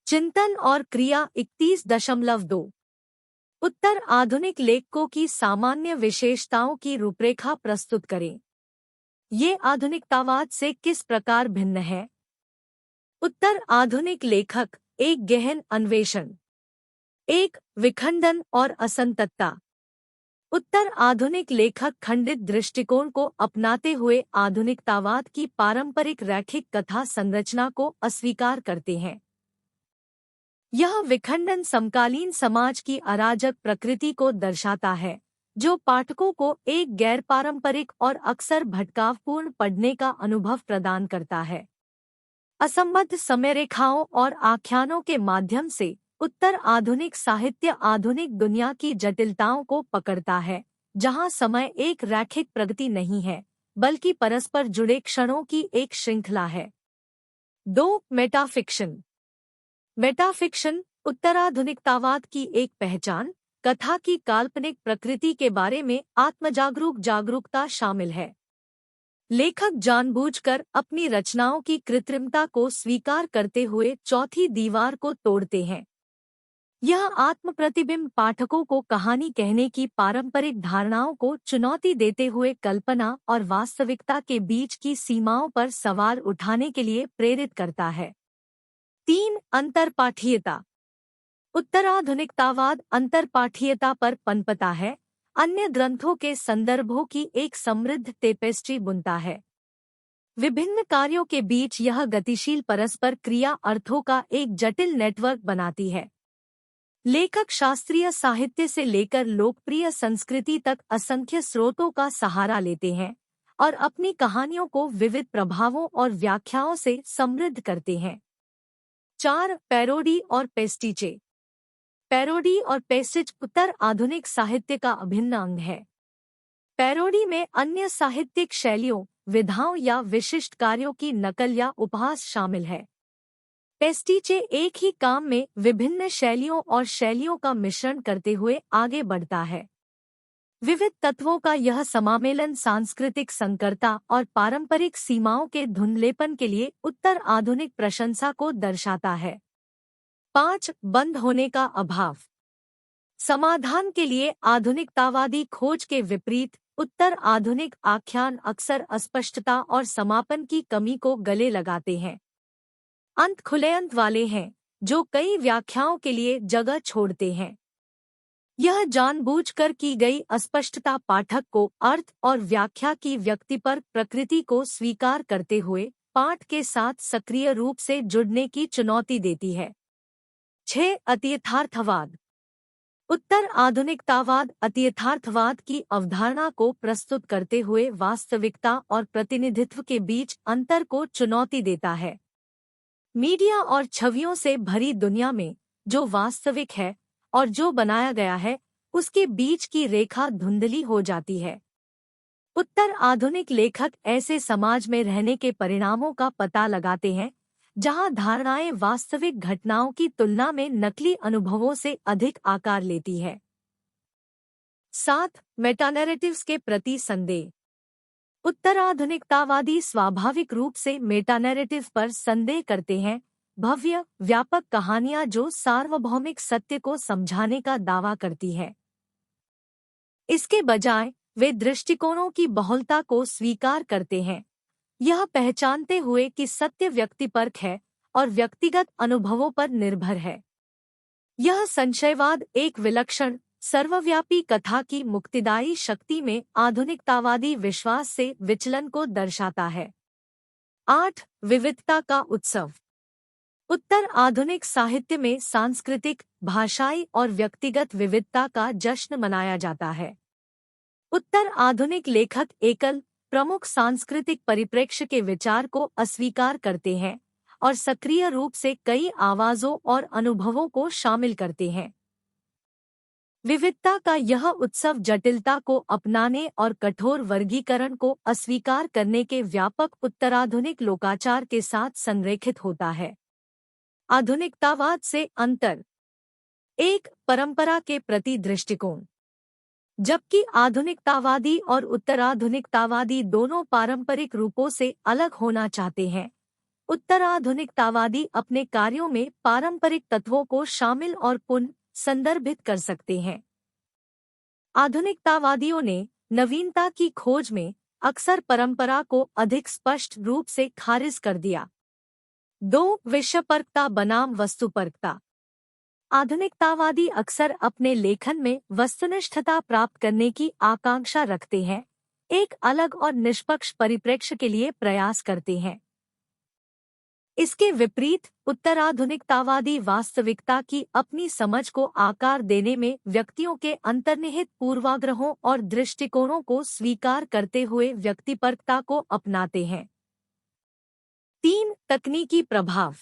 चिंतन और क्रिया 31.2। उत्तर आधुनिक लेखकों की सामान्य विशेषताओं की रूपरेखा प्रस्तुत करें। ये आधुनिकतावाद से किस प्रकार भिन्न है? उत्तर आधुनिक लेखक एक गहन अन्वेषण। एक विखंडन और असंततता। उत्तर आधुनिक लेखक खंडित दृष्टिकोण को अपनाते हुए आधुनिकतावाद की पारंपरिक रैखिक कथा संरचना को अस्वीकार करते हैं। यह विखंडन समकालीन समाज की अराजक प्रकृति को दर्शाता है, जो पाठकों को एक गैर पारंपरिक और अक्सर भटकावपूर्ण पढ़ने का अनुभव प्रदान करता है। असंबद्ध समयरेखाओं और आख्यानों के माध्यम से उत्तर आधुनिक साहित्य आधुनिक दुनिया की जटिलताओं को पकड़ता है, जहां समय एक रैखिक प्रगति नहीं है, बल्कि परस्पर जुड़े क्षणों की एक श्रृंखला है। 2. मेटाफिक्शन। मेटाफिक्शन उत्तराधुनिकतावाद की एक पहचान, कथा की काल्पनिक प्रकृति के बारे में जागरूकता शामिल है। लेखक जानबूझकर अपनी रचनाओं की कृत्रिमता को स्वीकार करते हुए चौथी दीवार को तोड़ते हैं। यह आत्मप्रतिबिंब पाठकों को कहानी कहने की पारंपरिक धारणाओं को चुनौती देते हुए कल्पना और वास्तविकता के बीच की सीमाओं पर सवाल उठाने के लिए प्रेरित करता है। 3. अंतरपाठीयता। उत्तराधुनिकतावाद अंतरपाठीयता पर पनपता है, अन्य ग्रंथों के संदर्भों की एक समृद्ध टेपेस्ट्री बुनता है। विभिन्न कार्यों के बीच यह गतिशील परस्पर क्रिया अर्थों का एक जटिल नेटवर्क बनाती है। लेखक शास्त्रीय साहित्य से लेकर लोकप्रिय संस्कृति तक असंख्य स्रोतों का सहारा लेते हैं और अपनी कहानियों को विविध प्रभावों और व्याख्याओं से समृद्ध करते हैं। 4. पैरोडी और पेस्टिचे। पैरोडी और पेस्टिच उत्तर आधुनिक साहित्य का अभिन्न अंग है। पैरोडी में अन्य साहित्यिक शैलियों, विधाओं या विशिष्ट कार्यों की नकल या उपहास शामिल है। पेस्टिचे एक ही काम में विभिन्न शैलियों और शैलियों का मिश्रण करते हुए आगे बढ़ता है। विविध तत्वों का यह समामेलन सांस्कृतिक संकरता और पारंपरिक सीमाओं के धुंधलेपन के लिए उत्तर आधुनिक प्रशंसा को दर्शाता है। 5. बंद होने का अभाव। समाधान के लिए आधुनिकतावादी खोज के विपरीत उत्तर आधुनिक आख्यान अक्सर अस्पष्टता और समापन की कमी को गले लगाते हैं। अंत खुले अंत वाले हैं, जो कई व्याख्याओं के लिए जगह छोड़ते हैं। यह जानबूझकर की गई अस्पष्टता पाठक को अर्थ और व्याख्या की व्यक्तिपर प्रकृति को स्वीकार करते हुए पाठ के साथ सक्रिय रूप से जुड़ने की चुनौती देती है। 6. अतियथार्थवाद। उत्तर आधुनिकतावाद अतियथार्थवाद की अवधारणा को प्रस्तुत करते हुए वास्तविकता और प्रतिनिधित्व के बीच अंतर को चुनौती देता है। मीडिया और छवियों से भरी दुनिया में जो वास्तविक है और जो बनाया गया है, उसके बीच की रेखा धुंधली हो जाती है। उत्तर आधुनिक लेखक ऐसे समाज में रहने के परिणामों का पता लगाते हैं, जहां धारणाएं वास्तविक घटनाओं की तुलना में नकली अनुभवों से अधिक आकार लेती है। 7. मेटानैरेटिव्स के प्रति संदेह। उत्तराधुनिकतावादी स्वाभाविक रूप से मेटानैरेटिव पर संदेह करते हैं, भव्य, व्यापक कहानियां जो सार्वभौमिक सत्य को समझाने का दावा करती है। इसके बजाय वे दृष्टिकोणों की बहुलता को स्वीकार करते हैं, यह पहचानते हुए कि सत्य व्यक्तिपरक है और व्यक्तिगत अनुभवों पर निर्भर है। यह संशयवाद एक विलक्षण, सर्वव्यापी कथा की मुक्तिदायी शक्ति में आधुनिकतावादी विश्वास से विचलन को दर्शाता है। 8. विविधता का उत्सव। उत्तर आधुनिक साहित्य में सांस्कृतिक, भाषाई और व्यक्तिगत विविधता का जश्न मनाया जाता है। उत्तर आधुनिक लेखक एकल, प्रमुख सांस्कृतिक परिप्रेक्ष्य के विचार को अस्वीकार करते हैं और सक्रिय रूप से कई आवाज़ों और अनुभवों को शामिल करते हैं। विविधता का यह उत्सव जटिलता को अपनाने और कठोर वर्गीकरण को अस्वीकार करने के व्यापक उत्तराधुनिक लोकाचार के साथ संरेखित होता है। आधुनिकतावाद से अंतर। 1. परंपरा के प्रति दृष्टिकोण। जबकि आधुनिकतावादी और उत्तराधुनिकतावादी दोनों पारंपरिक रूपों से अलग होना चाहते हैं, उत्तराधुनिकतावादी अपने कार्यों में पारंपरिक तत्वों को शामिल और पुनः संदर्भित कर सकते हैं। आधुनिकतावादियों ने नवीनता की खोज में अक्सर परंपरा को अधिक स्पष्ट रूप से खारिज कर दिया। 2 विषयपरकता बनाम वस्तुपरकता। आधुनिकतावादी अक्सर अपने लेखन में वस्तुनिष्ठता प्राप्त करने की आकांक्षा रखते हैं, एक अलग और निष्पक्ष परिप्रेक्ष्य के लिए प्रयास करते हैं। इसके विपरीत उत्तराधुनिकतावादी वास्तविकता की अपनी समझ को आकार देने में व्यक्तियों के अंतर्निहित पूर्वाग्रहों और दृष्टिकोणों को स्वीकार करते हुए व्यक्तिपरकता को अपनाते हैं। 3 तकनीकी प्रभाव।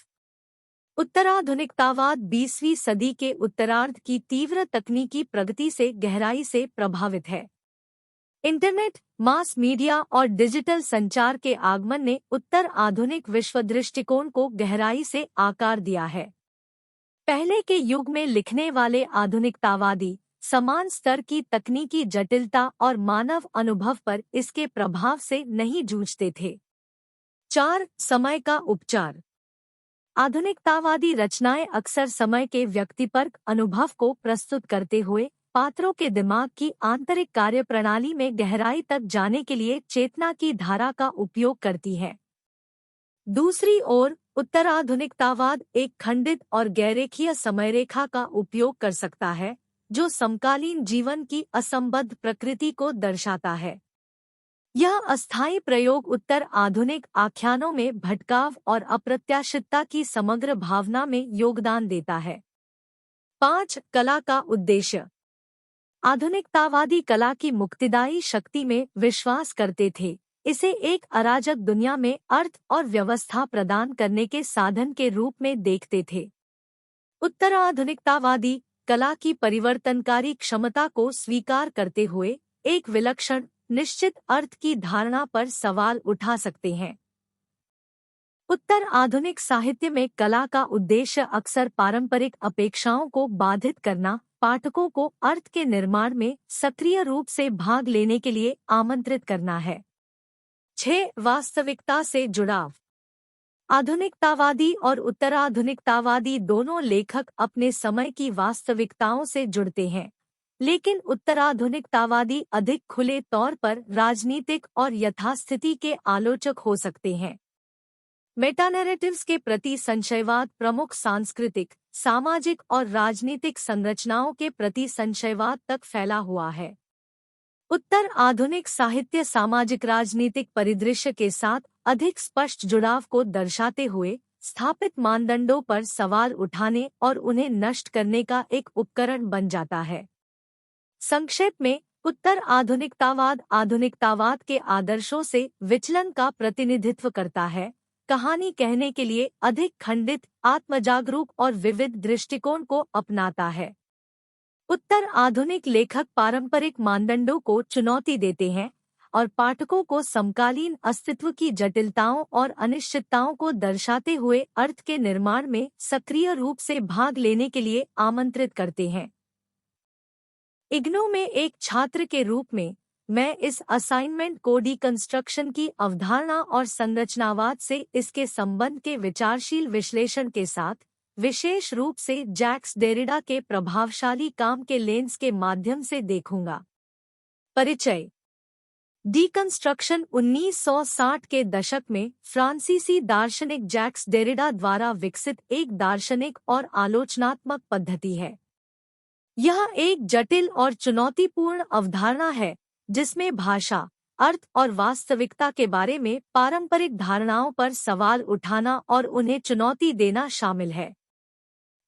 उत्तराधुनिकतावाद 20वीं सदी के उत्तरार्ध की तीव्र तकनीकी प्रगति से गहराई से प्रभावित है। इंटरनेट, मास मीडिया और डिजिटल संचार के आगमन ने उत्तर आधुनिक विश्व दृष्टिकोण को गहराई से आकार दिया है। पहले के युग में लिखने वाले आधुनिकतावादी समान स्तर की तकनीकी जटिलता और मानव अनुभव पर इसके प्रभाव से नहीं जूझते थे। 4 समय का उपचार। आधुनिकतावादी रचनाएं अक्सर समय के व्यक्तिपरक अनुभव को प्रस्तुत करते हुए पात्रों के दिमाग की आंतरिक कार्यप्रणाली में गहराई तक जाने के लिए चेतना की धारा का उपयोग करती है। दूसरी ओर उत्तराधुनिकतावाद एक खंडित और गैररेखीय समयरेखा का उपयोग कर सकता है, जो समकालीन जीवन की असंबद्ध प्रकृति को दर्शाता है। यह अस्थायी प्रयोग उत्तर आधुनिक आख्यानों में भटकाव और अप्रत्याशितता की समग्र भावना में योगदान देता है। 5 कला का उद्देश्य। आधुनिकतावादी कला की मुक्तिदायी शक्ति में विश्वास करते थे, इसे एक अराजक दुनिया में अर्थ और व्यवस्था प्रदान करने के साधन के रूप में देखते थे। उत्तराधुनिकतावादी कला की परिवर्तनकारी क्षमता को स्वीकार करते हुए एक विलक्षण निश्चित अर्थ की धारणा पर सवाल उठा सकते हैं। उत्तर आधुनिक साहित्य में कला का उद्देश्य अक्सर पारंपरिक अपेक्षाओं को बाधित करना, पाठकों को अर्थ के निर्माण में सक्रिय रूप से भाग लेने के लिए आमंत्रित करना है। 6 वास्तविकता से जुड़ाव। आधुनिकतावादी और उत्तराधुनिकतावादी दोनों लेखक अपने समय की वास्तविकताओं से जुड़ते हैं, लेकिन उत्तराधुनिकतावादी अधिक खुले तौर पर राजनीतिक और यथास्थिति के आलोचक हो सकते हैं। मेटानैरेटिव्स के प्रति संशयवाद प्रमुख सांस्कृतिक, सामाजिक और राजनीतिक संरचनाओं के प्रति संशयवाद तक फैला हुआ है। उत्तर आधुनिक साहित्य सामाजिक राजनीतिक परिदृश्य के साथ अधिक स्पष्ट जुड़ाव को दर्शाते हुए स्थापित मानदंडों पर सवाल उठाने और उन्हें नष्ट करने का एक उपकरण बन जाता है। संक्षेप में, उत्तर आधुनिकतावाद के आदर्शों से विचलन का प्रतिनिधित्व करता है, कहानी कहने के लिए अधिक खंडित, आत्मजागरूक और विविध दृष्टिकोण को अपनाता है। उत्तर आधुनिक लेखक पारंपरिक मानदंडों को चुनौती देते हैं और पाठकों को समकालीन अस्तित्व की जटिलताओं और अनिश्चितताओं को दर्शाते हुए अर्थ के निर्माण में सक्रिय रूप से भाग लेने के लिए आमंत्रित करते हैं। इग्नू में एक छात्र के रूप में मैं इस असाइनमेंट को डिकंस्ट्रक्शन की अवधारणा और संरचनावाद से इसके संबंध के विचारशील विश्लेषण के साथ, विशेष रूप से जैक्स डेरिडा के प्रभावशाली काम के लेंस के माध्यम से देखूंगा। परिचय। डिकंस्ट्रक्शन 1960 के दशक में फ्रांसीसी दार्शनिक जैक्स डेरिडा द्वारा विकसित एक दार्शनिक और आलोचनात्मक पद्धति है। यह एक जटिल और चुनौतीपूर्ण अवधारणा है जिसमें भाषा, अर्थ और वास्तविकता के बारे में पारंपरिक धारणाओं पर सवाल उठाना और उन्हें चुनौती देना शामिल है।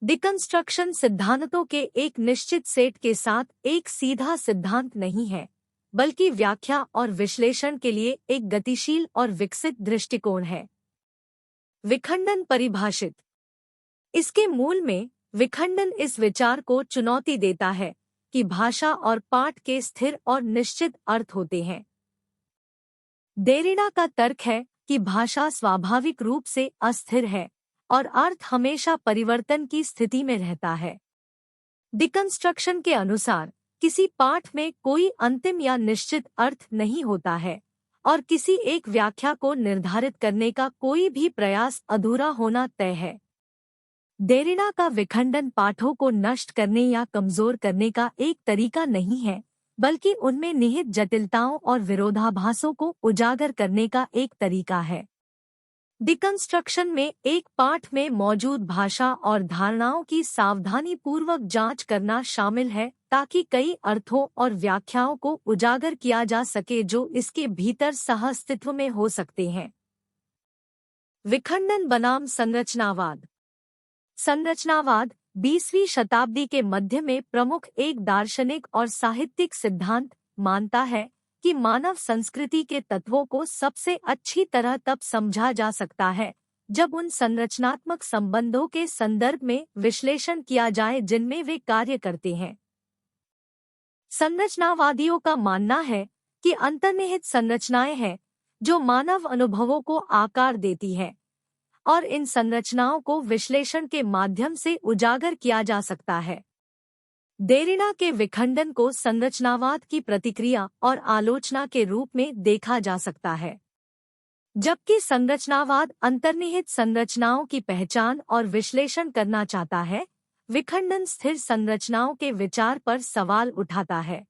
डिकंस्ट्रक्शन सिद्धांतों के एक निश्चित सेट के साथ एक सीधा सिद्धांत नहीं है, बल्कि व्याख्या और विश्लेषण के लिए एक गतिशील और विकसित दृष्टिकोण है। विखंडन परिभाषित। इसके मूल में विखंडन इस विचार को चुनौती देता है कि भाषा और पाठ के स्थिर और निश्चित अर्थ होते हैं। डेरिडा का तर्क है कि भाषा स्वाभाविक रूप से अस्थिर है और अर्थ हमेशा परिवर्तन की स्थिति में रहता है। डिकंस्ट्रक्शन के अनुसार किसी पाठ में कोई अंतिम या निश्चित अर्थ नहीं होता है और किसी एक व्याख्या को निर्धारित करने का कोई भी प्रयास अधूरा होना तय है। देरिडा का विखंडन पाठों को नष्ट करने या कमजोर करने का एक तरीका नहीं है, बल्कि उनमें निहित जटिलताओं और विरोधाभासों को उजागर करने का एक तरीका है। डिकंस्ट्रक्शन में एक पाठ में मौजूद भाषा और धारणाओं की सावधानीपूर्वक जांच करना शामिल है, ताकि कई अर्थों और व्याख्याओं को उजागर किया जा सके जो इसके भीतर सह-अस्तित्व में हो सकते हैं। विखंडन बनाम संरचनावाद। संरचनावाद 20वीं शताब्दी के मध्य में प्रमुख एक दार्शनिक और साहित्यिक सिद्धांत मानता है कि मानव संस्कृति के तत्वों को सबसे अच्छी तरह तब समझा जा सकता है जब उन संरचनात्मक संबंधों के संदर्भ में विश्लेषण किया जाए जिनमें वे कार्य करते हैं। संरचनावादियों का मानना है कि अंतर्निहित संरचनाएं हैं जो मानव अनुभवों को आकार देती हैं, और इन संरचनाओं को विश्लेषण के माध्यम से उजागर किया जा सकता है। देरिडा के विखंडन को संरचनावाद की प्रतिक्रिया और आलोचना के रूप में देखा जा सकता है, जबकि संरचनावाद अंतर्निहित संरचनाओं की पहचान और विश्लेषण करना चाहता है। विखंडन स्थिर संरचनाओं के विचार पर सवाल उठाता है।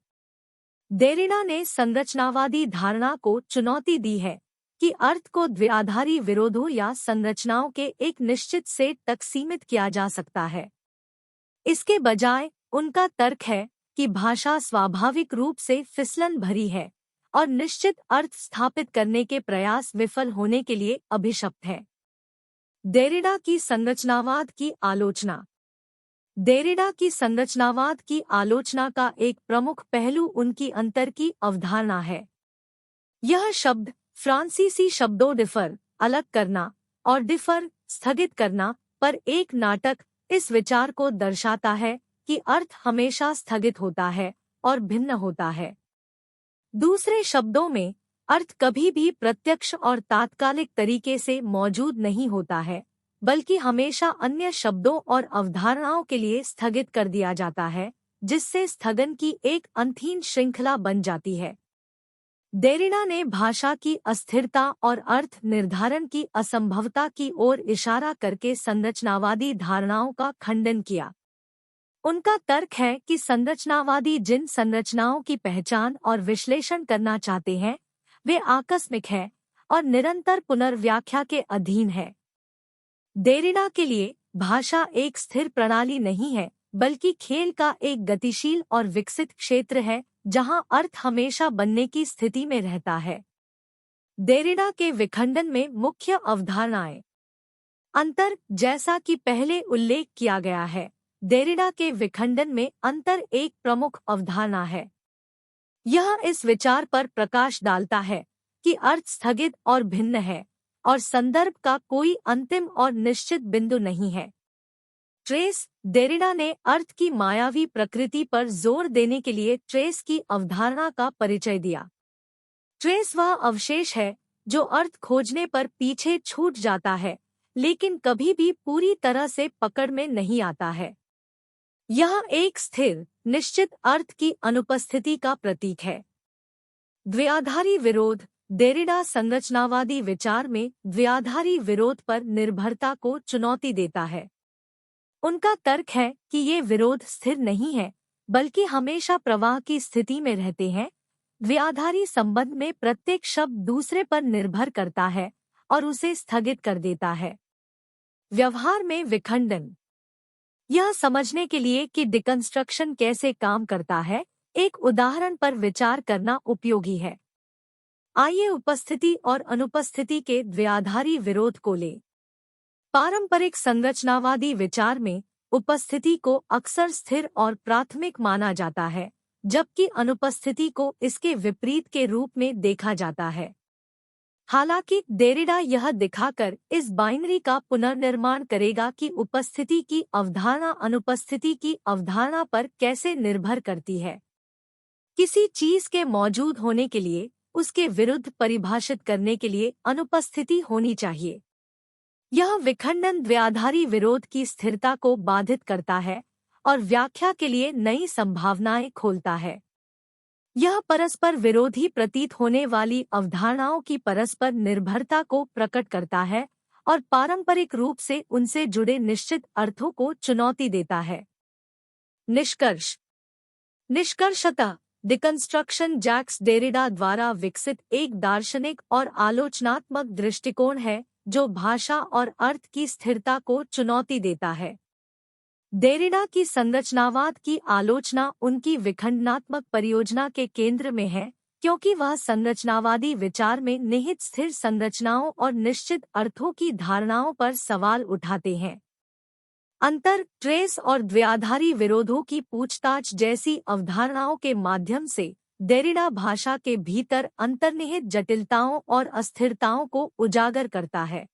देरिडा ने संरचनावादी धारणा को चुनौती दी है कि अर्थ को द्विआधारी विरोधों या संरचनाओं के एक निश्चित सेट तक सीमित किया जा सकता है। इसके बजाय उनका तर्क है कि भाषा स्वाभाविक रूप से फिसलन भरी है और निश्चित अर्थ स्थापित करने के प्रयास विफल होने के लिए अभिशप्त है। देरिडा की संरचनावाद की आलोचना। देरिडा की संरचनावाद की आलोचना का एक प्रमुख पहलू उनकी अंतर की अवधारणा है। यह शब्द फ्रांसीसी शब्दों डिफर अलग करना और डिफर स्थगित करना पर एक नाटक इस विचार को दर्शाता है कि अर्थ हमेशा स्थगित होता है और भिन्न होता है। दूसरे शब्दों में, अर्थ कभी भी प्रत्यक्ष और तात्कालिक तरीके से मौजूद नहीं होता है, बल्कि हमेशा अन्य शब्दों और अवधारणाओं के लिए स्थगित कर दिया जाता है, जिससे स्थगन की एक अंतहीन श्रृंखला बन जाती है। देरिडा ने भाषा की अस्थिरता और अर्थ निर्धारण की असंभवता की ओर इशारा करके संरचनावादी धारणाओं का खंडन किया। उनका तर्क है कि संरचनावादी जिन संरचनाओं की पहचान और विश्लेषण करना चाहते हैं, वे आकस्मिक हैं और निरंतर पुनर्व्याख्या के अधीन है। देरिडा के लिए भाषा एक स्थिर प्रणाली नहीं है, बल्कि खेल का एक गतिशील और विकसित क्षेत्र है जहां अर्थ हमेशा बनने की स्थिति में रहता है। देरिडा के विखंडन में मुख्य अवधारणाएं। अंतर। जैसा कि पहले उल्लेख किया गया है, देरिडा के विखंडन में अंतर एक प्रमुख अवधारणा है। यह इस विचार पर प्रकाश डालता है कि अर्थ स्थगित और भिन्न है और संदर्भ का कोई अंतिम और निश्चित बिंदु नहीं है। ट्रेस। देरिडा ने अर्थ की मायावी प्रकृति पर जोर देने के लिए ट्रेस की अवधारणा का परिचय दिया। ट्रेस वह अवशेष है जो अर्थ खोजने पर पीछे छूट जाता है, लेकिन कभी भी पूरी तरह से पकड़ में नहीं आता है। यह एक स्थिर, निश्चित अर्थ की अनुपस्थिति का प्रतीक है। द्विआधारी विरोध। देरिडा संरचनावादी विचार में द्विआधारी विरोध पर निर्भरता को चुनौती देता है। उनका तर्क है कि ये विरोध स्थिर नहीं है, बल्कि हमेशा प्रवाह की स्थिति में रहते हैं। द्विआधारी संबंध में प्रत्येक शब्द दूसरे पर निर्भर करता है और उसे स्थगित कर देता है। व्यवहार में विखंडन। यह समझने के लिए कि डिकंस्ट्रक्शन कैसे काम करता है, एक उदाहरण पर विचार करना उपयोगी है। आइए उपस्थिति और अनुपस्थिति के द्विआधारी विरोध को लें। पारंपरिक संरचनावादी विचार में उपस्थिति को अक्सर स्थिर और प्राथमिक माना जाता है, जबकि अनुपस्थिति को इसके विपरीत के रूप में देखा जाता है। हालांकि देरिडा यह दिखाकर इस बाइनरी का पुनर्निर्माण करेगा कि उपस्थिति की अवधारणा अनुपस्थिति की अवधारणा पर कैसे निर्भर करती है। किसी चीज के मौजूद होने के लिए उसके विरुद्ध परिभाषित करने के लिए अनुपस्थिति होनी चाहिए। यह विखंडन द्विआधारी विरोध की स्थिरता को बाधित करता है और व्याख्या के लिए नई संभावनाएं खोलता है। यह परस्पर विरोधी प्रतीत होने वाली अवधारणाओं की परस्पर निर्भरता को प्रकट करता है और पारंपरिक रूप से उनसे जुड़े निश्चित अर्थों को चुनौती देता है। निष्कर्ष। निष्कर्षतः डिकंस्ट्रक्शन जैक्स डेरिडा द्वारा विकसित एक दार्शनिक और आलोचनात्मक दृष्टिकोण है जो भाषा और अर्थ की स्थिरता को चुनौती देता है। डेरिडा की संरचनावाद की आलोचना उनकी विखंडनात्मक परियोजना के केंद्र में है, क्योंकि वह संरचनावादी विचार में निहित स्थिर संरचनाओं और निश्चित अर्थों की धारणाओं पर सवाल उठाते हैं। अंतर, ट्रेस और द्वयाधारी विरोधों की पूछताछ जैसी अवधारणाओं के माध्यम से डेरिडा भाषा के भीतर अंतर्निहित जटिलताओं और अस्थिरताओं को उजागर करता है।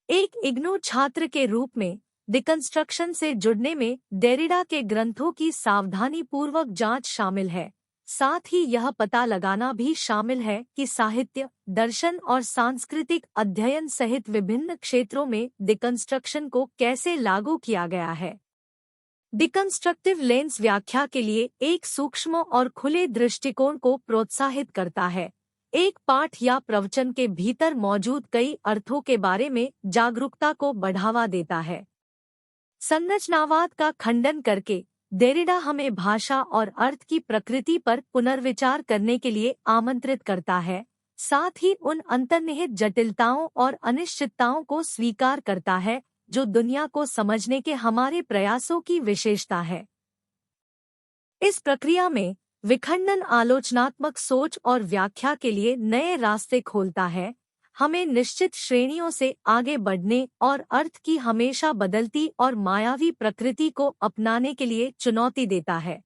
एक इग्नू छात्र के रूप में डिकंस्ट्रक्शन से जुड़ने में डेरिडा के ग्रंथों की सावधानीपूर्वक जांच शामिल है। साथ ही यह पता लगाना भी शामिल है कि साहित्य, दर्शन और सांस्कृतिक अध्ययन सहित विभिन्न क्षेत्रों में डिकंस्ट्रक्शन को कैसे लागू किया गया है। डिकंस्ट्रक्टिव लेंस व्याख्या के लिए एक सूक्ष्म और खुले दृष्टिकोण को प्रोत्साहित करता है। एक पाठ या प्रवचन के भीतर मौजूद कई अर्थों के बारे में जागरूकता को बढ़ावा देता है। संरचनावाद का खंडन करके डेरिडा हमें भाषा और अर्थ की प्रकृति पर पुनर्विचार करने के लिए आमंत्रित करता है, साथ ही उन अंतर्निहित जटिलताओं और अनिश्चितताओं को स्वीकार करता है जो दुनिया को समझने के हमारे प्रयासों की विशेषता है। इस प्रक्रिया में विखंडन आलोचनात्मक सोच और व्याख्या के लिए नए रास्ते खोलता है, हमें निश्चित श्रेणियों से आगे बढ़ने और अर्थ की हमेशा बदलती और मायावी प्रकृति को अपनाने के लिए चुनौती देता है।